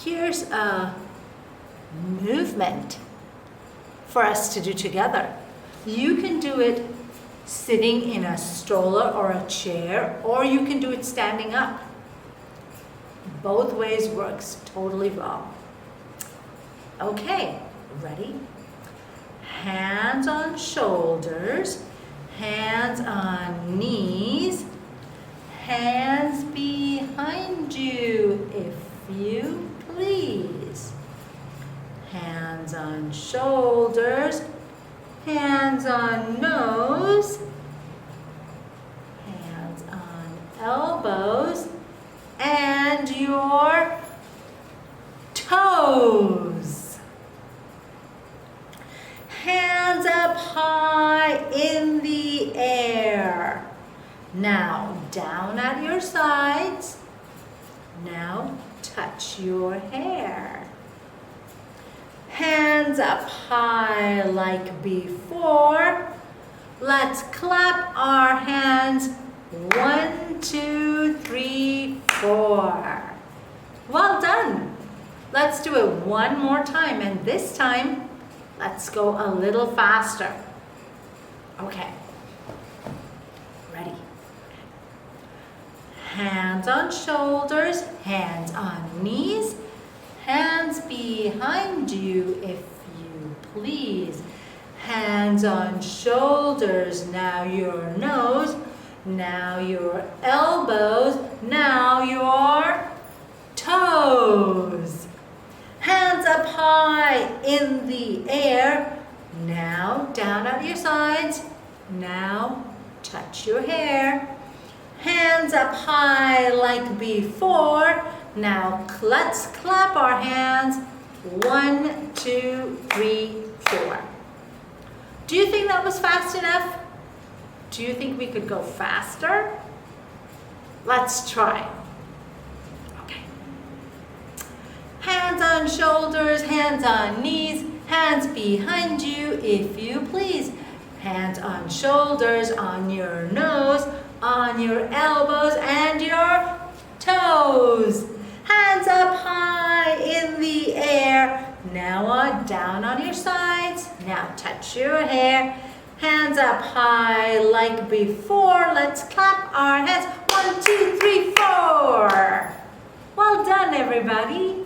Here's a movement for us to do together. You can do it sitting in a stroller or a chair, or you can do it standing up. Both ways works totally well. Okay, ready? Hands on shoulders, hands on knees, hands behind you if you please. Hands on shoulders, hands on nose, hands on elbows, and your toes. Hands up high in the air. Now down at your sides. Now touch your hair. Hands up high like before. Let's clap our hands. 1, 2, 3, 4. Well done. Let's do it one more time, and this time let's go a little faster. Okay. Ready? Hands on shoulders, hands on knees, hands behind you if you please. Hands on shoulders, now your nose, now your elbows, now your toes. Hands up high in the air, now down at your sides, now touch your hair. Hands up high like before. Now let's clap our hands. 1, 2, 3, 4. Do you think that was fast enough? Do you think we could go faster? Let's try. Okay. Hands on shoulders, hands on knees, hands behind you if you please. Hands on shoulders, on your nose, on your elbows and your toes. Hands up high in the air. Now on down on your sides. Now touch your hair. Hands up high like before. Let's clap our hands. 1, 2, 3, 4. Well done, everybody.